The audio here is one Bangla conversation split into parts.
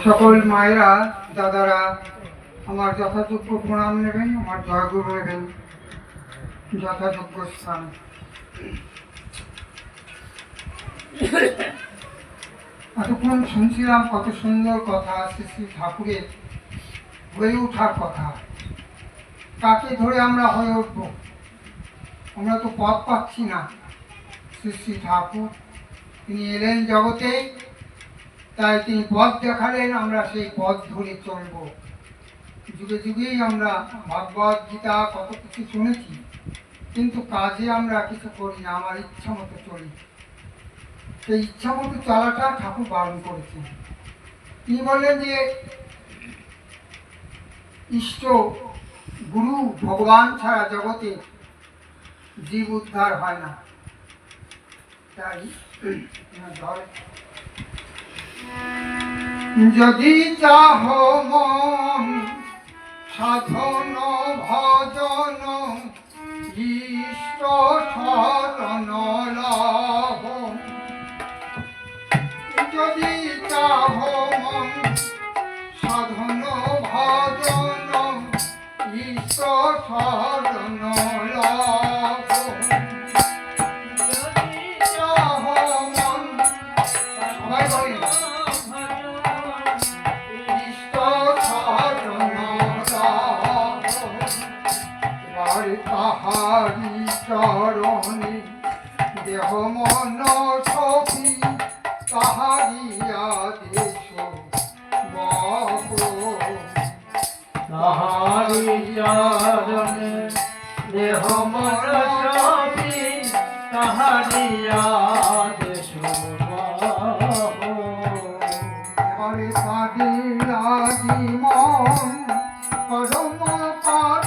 সকল মায়েরা দাদারা আমার যথাযোগ্য প্রণাম নেবেন, আমার জয়গুরু নেবেন যথাযোগ্য স্থান। এতক্ষণ শুনছিলাম কত সুন্দর কথা, শ্রী শ্রী ঠাকুরের হয়ে ওঠার কথা। কাকে ধরে আমরা হয়ে উঠব? আমরা তো পথ পাচ্ছি না। শ্রী শ্রী ঠাকুর তিনি এলেন জগতে, তাই তিনি পথ দেখালেন, আমরা সেই পথ ধরে চলব। যুগে যুগেই আমরা ভাগবত গীতা কত কিছু শুনেছি, কিন্তু কাজে আমরা কিছু করি না, আমার ইচ্ছা মতো চলি। সেই ইচ্ছা মতো চলাটা ঠাকুর বারণ করেছেন। তিনি বললেন যে ইষ্ট গুরু ভগবান ছাড়া জগতে জীব উদ্ধার হয় না। তাই যদি চাহ মন সাধন ভজন ইষ্ট শরণ লাভ, যদি চাহ মন সাধন ভজন ইষ্ট শরণ লাভ, তাহারি চরণে দেহ মন সখী তাহারি আদেশ বহ, তাহারি চরণে দেহ মন সখী তাহারি আদেশ বহ। এবারে পাদি লাগি মন পরম পার,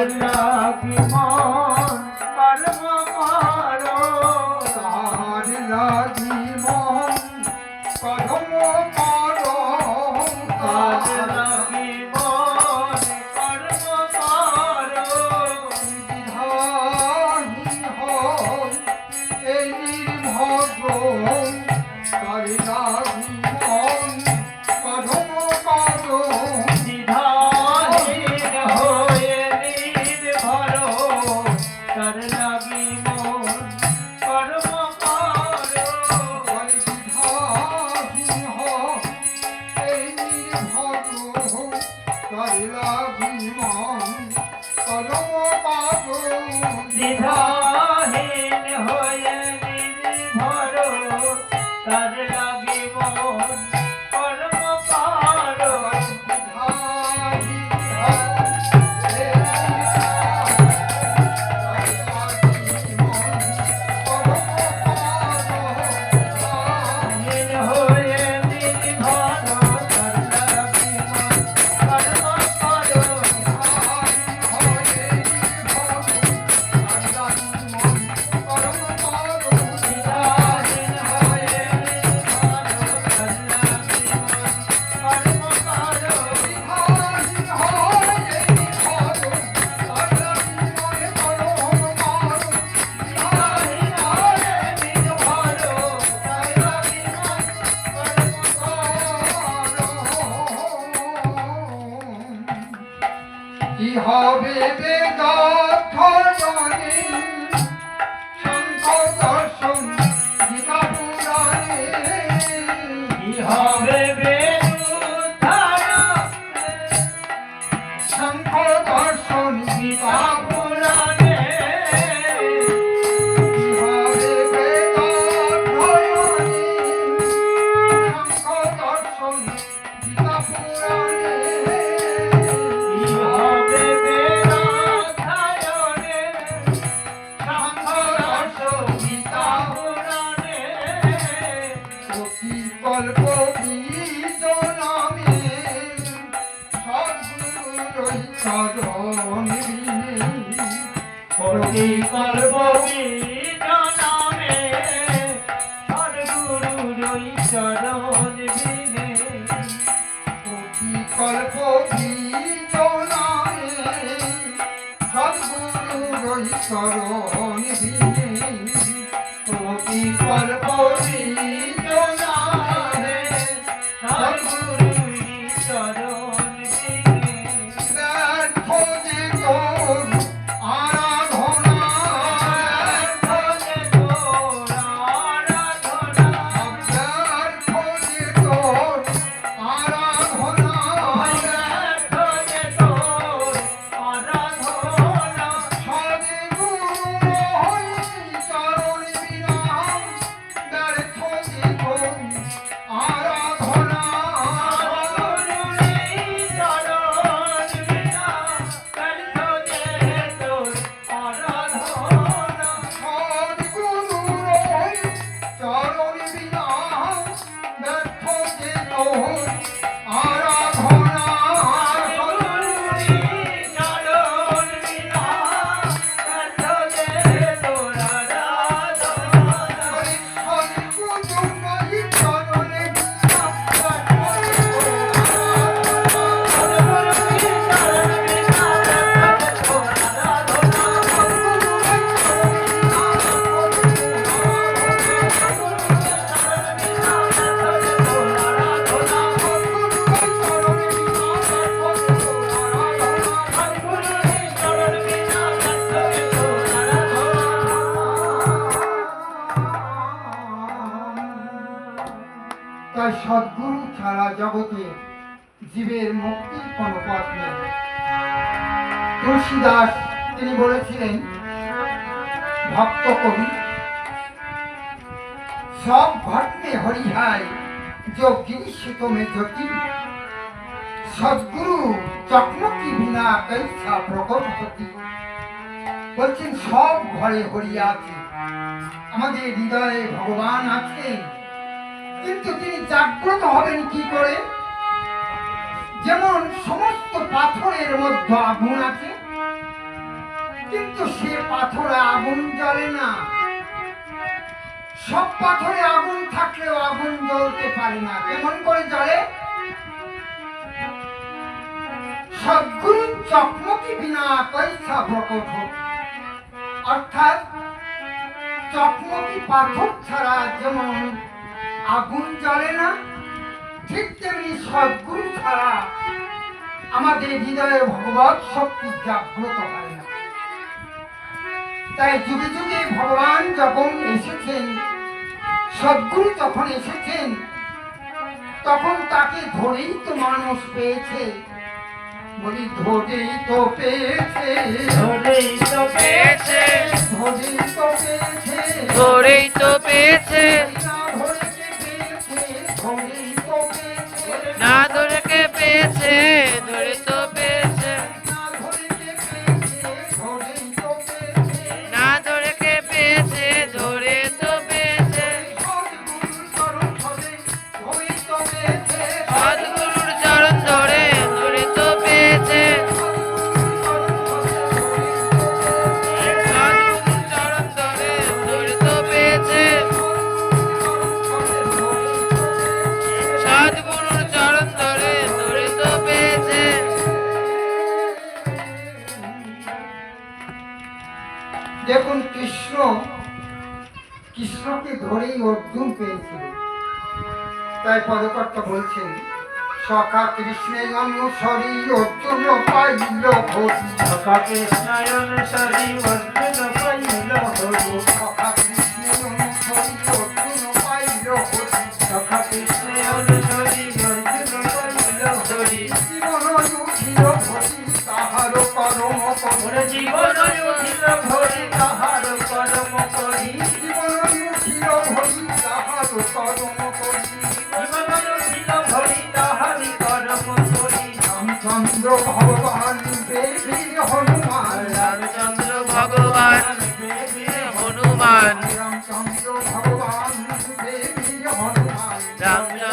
লাগি মন পরম পার, তার লাগি মন পরম পার, লাগি মন পরম পার, বিধাহী হয় এই নির্ভর, তার লাগি মন পরম পার, বিধাহীন হয়ে নির্ভর, তার লাগি মন পরম পার, বিধাহী হয় এই নির্ভর, তার লাগি মন পরম পার, বিধাহীন হয়ে নির্ভর, তার লাগি মন পরম পার, হীন হয়ে নির্ভর, তার লাগি মন পরম পার, বিধাহীন হয়ে নির্ভর, তার লাগি মন পরম পার, বিধাহীন হয়ে নির্ভর, তার লাগি মন পরম কি হবে বেদার্থজনে শঙ্কর দর্শন গীতা পুরাণে, কি হবে বেদুদ্ধার, শঙ্কর দর্শন গীতা পুরাণে, কি হবে বেদার্থজনে শঙ্কর দর্শন গীতা পুরাণে, কি হবে বেদাধ্যায়নে, শঙ্কর দর্শন গীতা পুরাণে, অতি কল্প বীজ নামে সদ্গুরুর চরণ বিনে, কোটি কল্প বীজ নামে সদ্গুরুর চরণ বিনে, অতি কল্প বীজ নামে সদ্গুরুর চরণ বিনে, কোটি কল্প বীজ নামে ব্যর্থ যে তোর আরাধনা গুরুরি চরণ বিনা ব্যর্থ যে তোর আরাধনা। তাই সদ্গুরু ছাড়া জগতে জীবের মুক্তির কোনো পথ নেই। তুলসীদাস তিনি বলেছিলেন, ভক্ত কবি সব ঘটনে হরিহায় যোগী সুতমে জ্যোতি, সদ্গুরু চকমকি বিনা কৈসা প্রকট হতি। বলছেন সব ঘরে হরি আছে, আমাদের হৃদয়ে ভগবান আছেন, কিন্তু তিনি জাগ্রত হবেন কি করে? যেমন সমস্ত পাথরের মধ্যে আগুন আছে, কিন্তু সে পাথরে আগুন জ্বলে না। সব পাথরে আগুন থাকলেও আগুন জ্বলতে পারে না। কেমন করে জ্বলে? সদ্গুরু চকমকি বিনা কৈসা প্রকট হতি। অর্থাৎ চকমকি পাথর ছাড়া যেমন আগুন জ্বলে না, ঠিক তেমনি সদ্গুরু ছাড়া আমাদের হৃদয়ে ভগবত শক্তি জাগ্রত হয় না। তাই যুগে যুগে ভগবান যখন এসেছেন, সদ্গুরু যখন এসেছেন, তখন তাকে ধরেই তো মানুষ পেয়েছে। বলি ধরেই তো পেয়েছে, ধরেই তো পেয়েছে, ধরেই তো পেয়েছে, ধরেই তো পেয়েছে, না ধরে কে পেয়েছে, না ধরে কে পেয়েছে, ধরে তো পেয়েছে, না ধরে কে পেয়েছে, ধরেই তো পেয়েছে। না ধরে কে পেয়েছে, ধরে তো পেয়েছে, সদ্গুরুর চরণ ধরে ধরে তো পেয়েছে, সদ্গুরুর চরণ ধরে ধরে তো পেয়েছে, সদ্গুরুর চরণ ধরে ধরে তো পেয়েছে। দেখুন কৃষ্ণকে ধরেই অর্জুন পেয়েছিল। তাই পদকর্তা বলছেন, সখা কৃষ্ণের অনুসরী অর্জুন পাইল হরি। সখা কৃষ্ণায়ন সরি অর্জুন পাইল হরি। সখা কৃষ্ণের অনুসরী অর্জুন পাইল হরি। সখা কৃষ্ণায়ন সরি অর্জুন পাইল হরি। জীবন উঠিল হরি তাহার করম করি। ওরে জীবন উঠিল ভরি তাহার কর্ম করি। জীবন উঠিল হরি তাহার করম করি। জীবন উঠিল ভরি তাহারি কর্ম করি। রামচন্দ্র ভগবান দেবী হনুমান। রামচন্দ্র ভগবান দেবী হনুমান, রামচন্দ্র ভগবান দেবী হনুমান। রামচন্দ্র